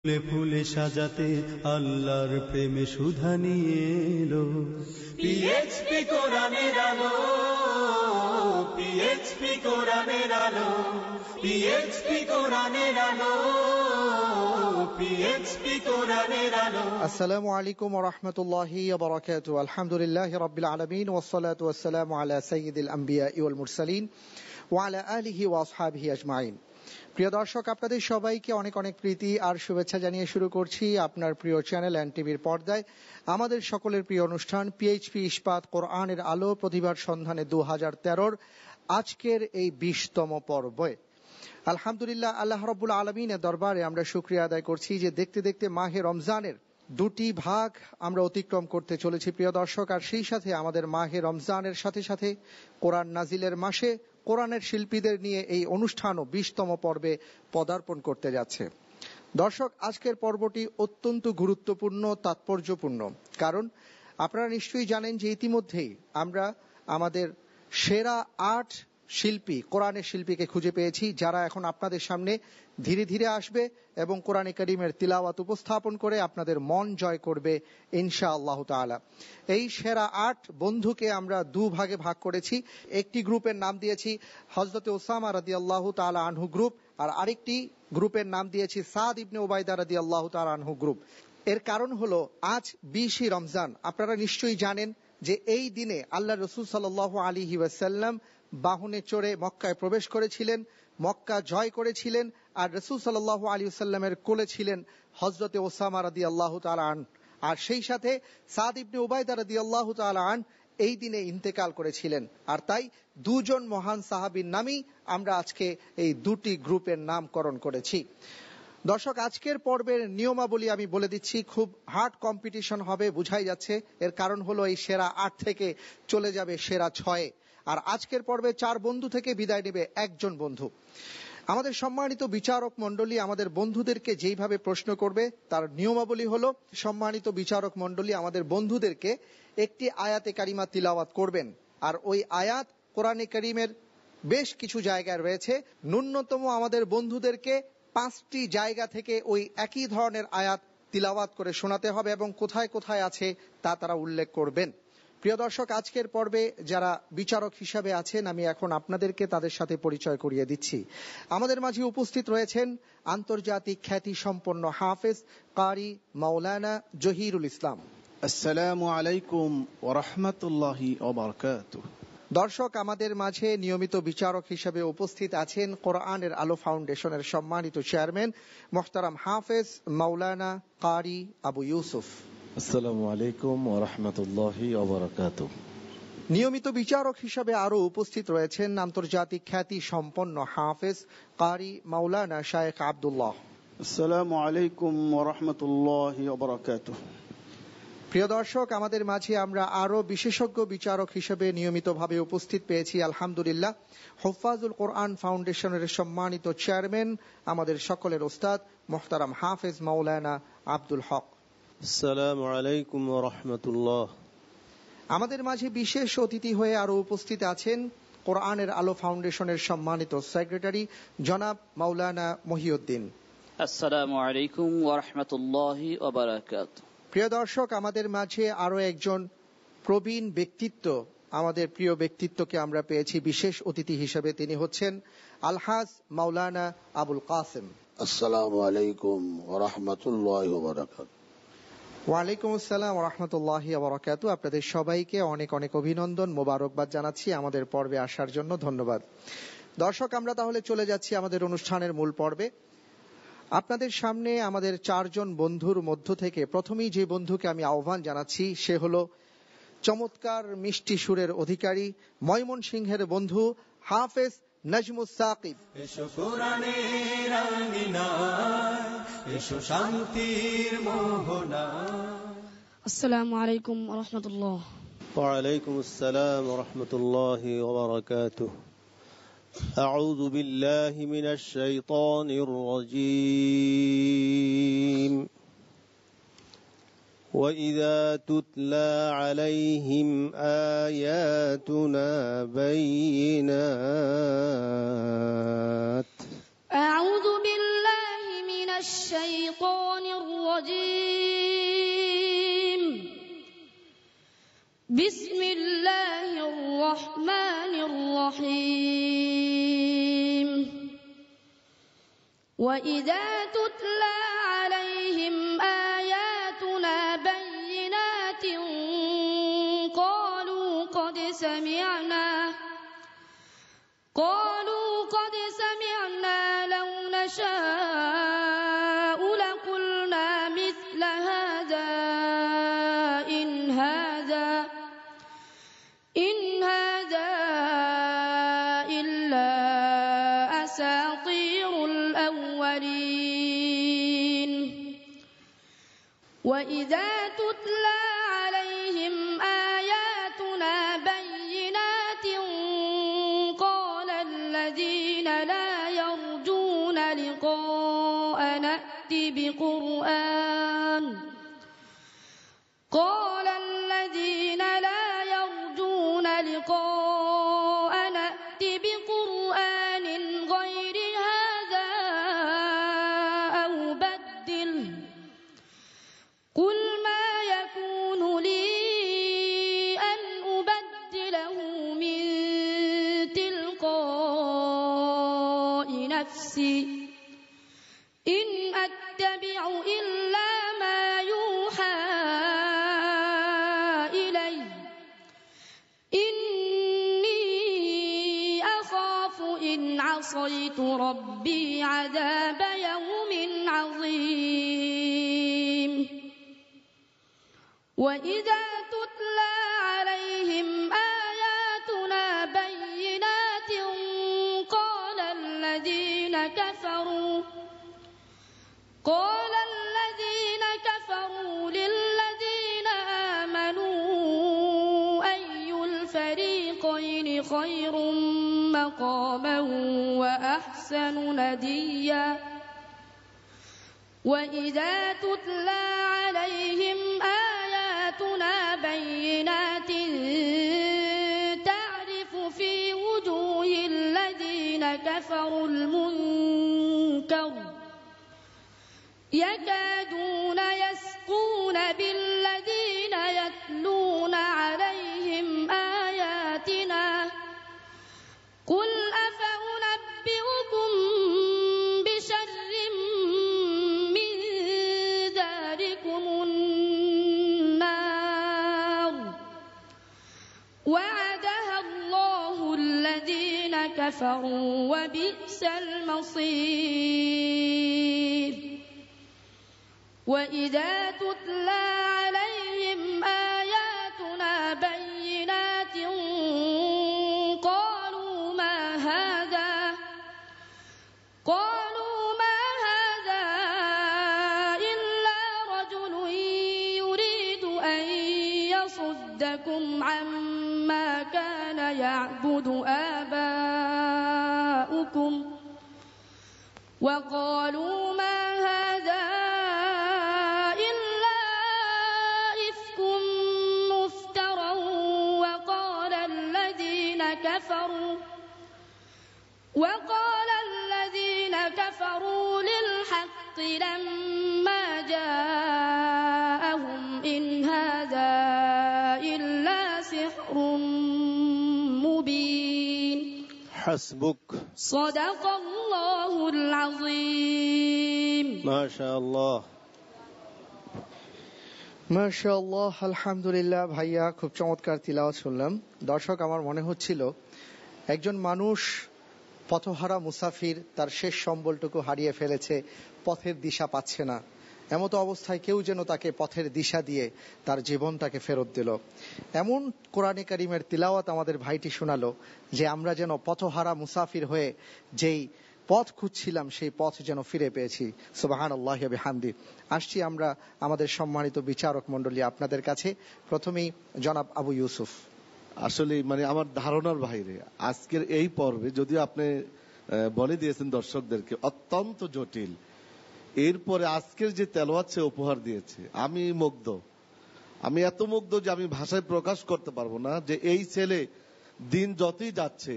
ফুলে ফুলে সাজাতে আল্লাহর প্রেমে সুধা নিয়ে এলো পিএইচপি কোরআনের আলো, পিএইচপি কোরআনের আলো, পিএইচপি কোরআনের আলো, পিএইচপি কোরআনের আলো। আসসালামু আলাইকুম ওয়া রাহমাতুল্লাহি ওয়া বারাকাতুহু। আলহামদুলিল্লাহি রাব্বিল আলামিন ওয়াস সালাতু ওয়াস সালামু আলা সাইয়্যিদিল আমবিয়া ওয়াল মুরসালিন ওয়া আলা আলিহি ওয়া আসহাবিহি আজমাইন। প্রিয় দর্শক, আপনাদের সবাইকে অনেক অনেক প্রীতি আর শুভেচ্ছা জানিয়ে শুরু করছি আপনার প্রিয় চ্যানেল এনটিভির পর্দায় আমাদের সকলের প্রিয় অনুষ্ঠান পিএইচপি ইস্পাত কোরআনের আলো প্রতিভার সন্ধানে 2013 আজকের এই 20তম পর্বে। আলহামদুলিল্লাহ, আল্লাহ রাব্বুল আলামিনের দরবারে আমরা শুকরিয়া আদায় করছি যে দেখতে দেখতে মাহে রমজানের দুটি ভাগ আমরা অতিক্রম করতে চলেছি প্রিয় দর্শক। আর সেই সাথে আমাদের মাহে রমজানের সাথে সাথে কোরআন নাজিলের মাসে কোরআনের শিল্পীদের নিয়ে এই অনুষ্ঠানও 20তম পর্বে পদার্পণ করতে যাচ্ছে। দর্শক, আজকের পর্বটি অত্যন্ত গুরুত্বপূর্ণ, তাৎপর্যপূর্ণ, কারণ আপনারা নিশ্চয়ই জানেন যে ইতিমধ্যেই আমরা আমাদের সেরা 8 শিল্পী, কোরআনের শিল্পীকে খুঁজে পেয়েছি, যারা এখন আপনাদের সামনে ধীরে ধীরে আসবে এবং কোরআনে কারীমের তিলাওয়াত উপস্থাপন করে আপনাদের মন জয় করবে ইনশাআল্লাহ তাআলা। এই সেরা 8 বন্ধুকে আমরা 2 ভাগে ভাগ করেছি। একটি গ্রুপের নাম দিয়েছি হযরতে ওসামা রাদিয়াল্লাহু তাআলা আনহু গ্রুপ, আর আরেকটি গ্রুপের নাম দিয়েছি সাদ ইবনে উবাইদা রাদিয়াল্লাহু তাআলা আনহু গ্রুপ। এর কারণ হলো আজ 20 রমজান। আপনারা নিশ্চয়ই জানেন যে এই দিনে আল্লাহ রাসূল সাল্লাল্লাহু আলাইহি ওয়াসাল্লাম বাহনে চড়ে মক্কায় প্রবেশ করেছিলেন, মক্কা জয় করেছিলেন, আর রাসূল সাল্লাল্লাহু আলাইহি ওয়াসাল্লামের কোলে ছিলেন হযরতে ওসামা রাদিয়াল্লাহু তাআলা আন, আর সেই সাথে সাদ ইবনে উবাইদা রাদিয়াল্লাহু তাআলা আন এই দিনে ইন্তেকাল করেছিলেন। আর তাই দুজন মহান সাহাবীর নামই আমরা আজকে এই দুটি গ্রুপের নামকরণ করেছি। দর্শক, আজকের পর্বের নিয়মাবলী আমি বলে দিচ্ছি, খুব হার্ড কম্পিটিশন হবে, বুঝাই যাচ্ছে। এর কারণ হলো এই সেরা 8 থেকে চলে যাবে সেরা 6, আর আজকের পর্বে 4 বন্ধু থেকে বিদায় নেবে একজন বন্ধু। আমাদের সম্মানিত বিচারক মণ্ডলী আমাদের বন্ধুদেরকে যেইভাবে প্রশ্ন করবে তার নিয়মাবলী হলো, সম্মানিত বিচারক মণ্ডলী আমাদের বন্ধুদেরকে একটি আয়াতে কারিমা তিলাওয়াত করবেন, আর ওই আয়াত কোরআনে কারীমের বেশ কিছু জায়গায় রয়েছে। ন্যূনতম আমাদের বন্ধুদেরকে 5টি জায়গা থেকে ওই একই ধরনের আয়াত তিলাওয়াত করে শোনাতে হবে এবং কোথায় কোথায় আছে তা তারা উল্লেখ করবেন। প্রিয় দর্শক, আজকের পর্বে যারা বিচারক হিসাবে আছেন আমি এখন আপনাদেরকে তাদের সাথে পরিচয় করিয়ে দিচ্ছি। আমাদের মাঝে উপস্থিত রয়েছেন আন্তর্জাতিক খ্যাতি সম্পন্ন হাফেজ কারি মাওলানা জহিরুল ইসলাম। আসসালামু আলাইকুম ওয়া রাহমাতুল্লাহি ওয়া বারাকাতুহু। দর্শক, আমাদের মাঝে নিয়মিত বিচারক হিসেবে উপস্থিত আছেন কোরআনের আলো ফাউন্ডেশনের সম্মানিত চেয়ারম্যান মোহতারাম হাফেজ মাওলানা কারি আবু ইউসুফ। আসসালামু আলাইকুম ওয়া রাহমাতুল্লাহি ওয়া বারাকাতুহু। নিয়মিত বিচারক হিসেবে আরো উপস্থিত রয়েছেন আন্তর্জাতিক খ্যাতি সম্পন্ন হাফেজ কারি মাওলানা শায়েখ আব্দুল্লাহ। আসসালামু আলাইকুম ওয়া রাহমাতুল্লাহি ওয়া বারাকাতুহু। প্রিয় দর্শক, আমাদের মাঝে আমরা আরো বিশেষজ্ঞ বিচারক হিসেবে নিয়মিতভাবে উপস্থিত পেয়েছি আলহামদুলিল্লাহ হুফাজুল কোরআন ফাউন্ডেশনের সম্মানিত চেয়ারম্যান আমাদের সকলের ওস্তাদ মোহতারাম হাফেজ মাওলানা আব্দুল হক। আসসালামু আলাইকুম ওয়া রাহমাতুল্লাহ। আমাদের মাঝে বিশেষ অতিথি হয়ে আরো উপস্থিত আছেন কোরআনের আলো ফাউন্ডেশনের সম্মানিত সেক্রেটারি জনাব মাওলানা মহিউদ্দিন। আসসালামু আলাইকুম ওয়া রাহমাতুল্লাহি ওয়া বারাকাতুহু। প্রিয় দর্শক, আমাদের মাঝে আরো একজন প্রবীণ ব্যক্তিত্ব, আমাদের প্রিয় ব্যক্তিত্বকে আমরা পেয়েছি বিশেষ অতিথি হিসেবে। তিনি হচ্ছেন আলহাজ মাওলানা আবুল কাসেম। আসসালামু আলাইকুম ওয়া রাহমাতুল্লাহি ওয়া বারাকাতুহু। ওয়ালাইকুম আসসালাম ওয়া রাহমাতুল্লাহি ওয়া বারাকাতুহু। আপনাদের সবাইকে অনেক অনেক অভিনন্দন, মোবারকবাদ জানাচ্ছি আমাদের পর্বে আসার জন্য। ধন্যবাদ। দর্শক, আমরা তাহলে চলে যাচ্ছি আমাদের অনুষ্ঠানের মূল পর্বে। আপনাদের সামনে আমাদের 4 জন বন্ধুর মধ্য থেকে প্রথমেই যে বন্ধুকে আমি আহ্বান জানাচ্ছি সে হলো চমৎকার মিষ্টি সুরের অধিকারী ময়মনসিংহের বন্ধু হাফেজ নাজমুস সাকিব। এসো কোরআনের আঙিনায়, এসো শান্তির মোহনায়। আসসালামু আলাইকুম ওয়া রাহমাতুল্লাহ। ওয়া আলাইকুম আসসালাম ওয়া রাহমাতুল্লাহি ওয়া বারাকাতুহু। أعوذ بالله من الشيطان الرجيم. وإذا تتلى عليهم آياتنا بينات. أعوذ بالله من الشيطان الرجيم. بسم الله الرحمن الرحيم. وإذا تتلى عليهم آياتنا بينات قالوا قد سمعنا لو نشاء لقلنا مثل هذا إن هذا إلا أساطير الأولين. وإذا تتلى عليهم آياتنا بينات قال الذين لا يرجون لقاءنا ائت بقرآن غير هذا أو بدله قل ما يكون لي أن أبدله من تلقاء نفسي إن أتبع إلا ما يوحى إلي إني أخاف إن عصيت ربي عذاب يوم عظيم. وإذا تتلى عليهم آياتنا بينات قال الذين كفروا للذين آمنوا أي الفريقين خير مقاما وأحسن نديا. وإذا تتلى عليهم آياتنا بينات تعرف في وجوه الذين كفروا المنكر يكادون يسقون بالذين يتلون عليهم آياتنا قل أفأنبئكم بشر من ذلكم النار وعدها الله الذين كفروا وبئس المصير. وإذا تتلى عليهم آياتنا بينات قالوا ما هذا إلا رجل يريد أن يصدكم عما كان يعبد آباؤكم وقالوا ما هذا إلا إفك مفترى. وقال الذين كفروا للحق لما جاءهم إن هذا إلا سحر مبين. حسبك. صدق الله العظيم. ما شاء الله মাশাআল্লাহ, আলহামদুলিল্লাহ। ভাইয়া খুব চমৎকার তিলাওয়াত শুনলাম। দর্শক, আমার মনে হচ্ছিল একজন মানুষ পথহারা মুসাফির, তার শেষ সম্বলটুকু হারিয়ে ফেলেছে, পথের দিশা পাচ্ছে না। এমতো অবস্থায় কেউ যেন তাকে পথের দিশা দিয়ে তার জীবনটাকে ফেরত দিল। এমন কোরআনে কারিমের তিলাওয়াত আমাদের ভাইটি শোনালো যে আমরা যেন পথহারা মুসাফির হয়ে যেই পথ খুঁজছিলাম সেই পথ যেন ফিরে পেয়েছি। সুবহানাল্লাহি ওয়া বিহামদি। আসছি আমরা আমাদের সম্মানিত বিচারক মণ্ডলী আপনাদের কাছে। প্রথমেই জনাব আবু ইউসুফ। আসলে আমার ধারণার বাইরে আজকের এই পর্বে, যদিও আপনি বলে দিয়েছেন দর্শকদেরকে, অত্যন্ত জটিল। এরপরে আজকের যে তেলাওয়াত সে উপহার দিয়েছে, আমি মুগ্ধ। আমি এত মুগ্ধ যে আমি ভাষায় প্রকাশ করতে পারবো না। যে এই ছেলে দিন যতই যাচ্ছে,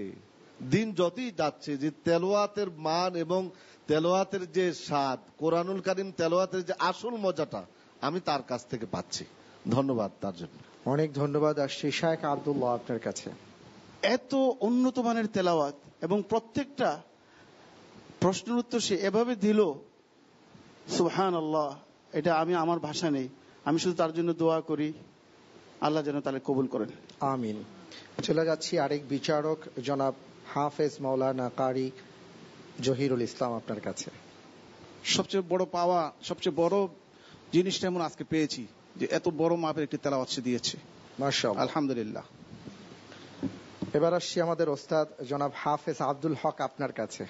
দিন যতই যাচ্ছে যে তেলাওয়াতের মান এবং তেলাওয়াতের যে স্বাদ, কোরআনুল কারীম তেলাওয়াতের যে আসল মজাটা আমি তার কাছ থেকে পাচ্ছি। ধন্যবাদ তার জন্য। অনেক ধন্যবাদ। আসছি শায়েখ আব্দুল্লাহ আপনার কাছে। এত উন্নত মানের তেলাওয়াত এবং প্রত্যেকটা প্রশ্নের উত্তর সে এভাবে দিল, সুবহানাল্লাহ। এটা আমি আমার ভাষা নেই, আমি শুধু তার জন্য দোয়া করি আল্লাহ যেন তাহলে কবুল করেন। আমিন। চলে যাচ্ছি আরেক বিচারক জনাব হাফেজ মাওলানা কারি জহিরুল ইসলাম আপনার কাছে। সবচেয়ে বড় পাওয়া, সবচেয়ে বড় জিনিসটা এমন আজকে পেয়েছি যে এত বড় মাপের একটি তেলাওয়াত সে দিয়েছে, মাশাআল্লাহ, আলহামদুলিল্লাহ। এবার আসছি আমাদের ওস্তাদ জনাব হাফেজ আব্দুল হক আপনার কাছে।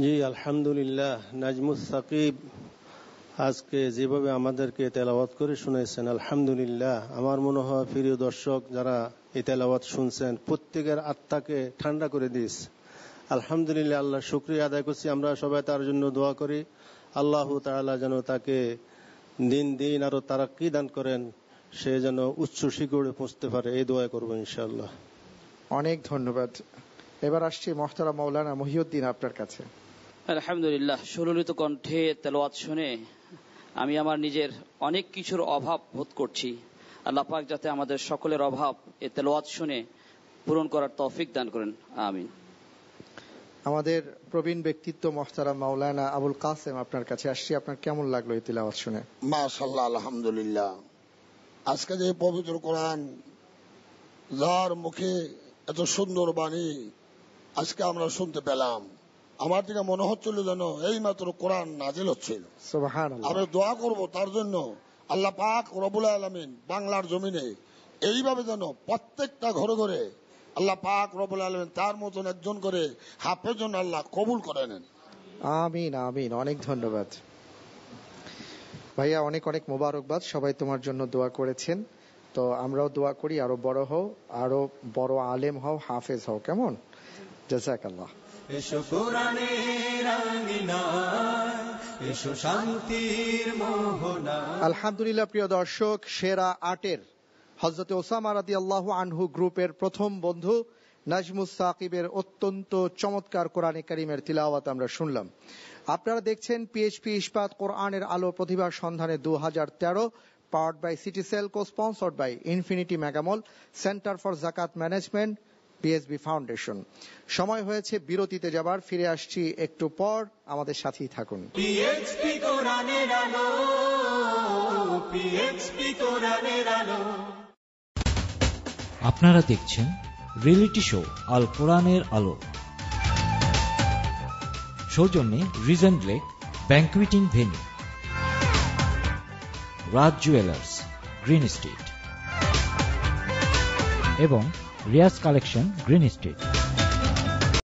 জি আলহামদুলিল্লাহ। নাজমুস সাকিব আজকে যেভাবে আমাদেরকে তেলাওয়াত করে শুনেছেন, আলহামদুলিল্লাহ। আমার মনে হয় প্রিয় দর্শক যারা এই তেলাওয়াত শুনছেন প্রত্যেকের আত্মাকে ঠান্ডা করে দিয়েছে। আলহামদুলিল্লাহ, আল্লাহ শুকরিয়া আদায় করছি। আমরা সবাই তার জন্য দোয়া করি, আল্লাহ তাআলা যেন তাকে দিন দিন আরো তারাক্কি দান করেন, সে যেন উচ্চ শিখরে পৌঁছতে পারে, এই দোয়া করবো ইনশাআল্লাহ। অনেক ধন্যবাদ। এবার আসছি মোহতারাম মাওলানা মহিউদ্দিন আপনার কাছে। আলহামদুলিল্লাহ, সুললিত কণ্ঠে তেলাওয়াত শুনে আমি আমার নিজের অনেক কিছুর অভাব বোধ করছি। আল্লাহ পাক যাতে আমাদের সকলের অভাব এই তেলাওয়াত শুনে পূরণ করার তৌফিক দান করেন, আমিন। আমাদের প্রবীণ ব্যক্তিত্ব মোহতারাম মাওলানা আবুল কাসেম আপনার কাছে আসছি। আপনার কেমন লাগলো এই তিলাওয়াত শুনে? মাশাআল্লাহ, আলহামদুলিল্লাহ। আজকে যে পবিত্র কোরআন, যার মুখে এত সুন্দর বাণী আজকে আমরা শুনতে পেলাম, আমার দিকে মনে হচ্ছিল যেন এই মাত্র কোরআন নাজিল হচ্ছিল। সুবহানাল্লাহ। আমরা দোয়া করব তার জন্য, আল্লাহ পাক রব্বুল আলামিন বাংলার জমিনে এইভাবে যেন প্রত্যেকটা ঘরে ঘরে আল্লাহ পাক রব্বুল আলামিন তার মতন একজন করে হাফেজ যেন আল্লাহ কবুল করে নেন। আমিন আমিন। অনেক ধন্যবাদ ভাইয়া, অনেক অনেক মোবারকবাদ। সবাই তোমার জন্য দোয়া করেছেন, তো আমরাও দোয়া করি আরো বড় হও, আরো বড় আলেম হও, হাফেজ হও, কেমন? জাযাকাল্লাহ। এসো কোরআনের আঙিনায়, এসো শান্তির মোহনায়। আলহামদুলিল্লাহ, প্রিয় দর্শক, সেরা আটের হযরত ওসামা রাদিয়াল্লাহু আনহু গ্রুপের প্রথম বন্ধু নাজমুস সাকিবের অত্যন্ত চমৎকার কোরআনে কারীমের তিলাওয়াত আমরা শুনলাম। আপনারা দেখছেন পিএইচপি ইস্পাত কোরআনের আলো প্রতিভার সন্ধানে 2013, powered by Citycell, co sponsored by Infinity Megamall, centre for যাকাত ম্যানেজমেন্ট, পিএসবি ফাউন্ডেশন। সময় হয়েছে বিরতিতে যাবার, ফিরে আসছি একটু পর, আমাদের সাথেই থাকুন। পিএইচপি কোরআনের আলো, পিএইচপি কোরআনের আলো। আপনারা দেখছেন রিয়েলিটি শো আল কোরআনের আলো, সৌজন্যে রিজেন্ট লেক ব্যাংকুয়েটিং ভেন্যু, রাজ জুয়েলার্স, গ্রিন স্ট্রিট এবং রিয়াজ কালেকশন, গ্রিন স্ট্রিট।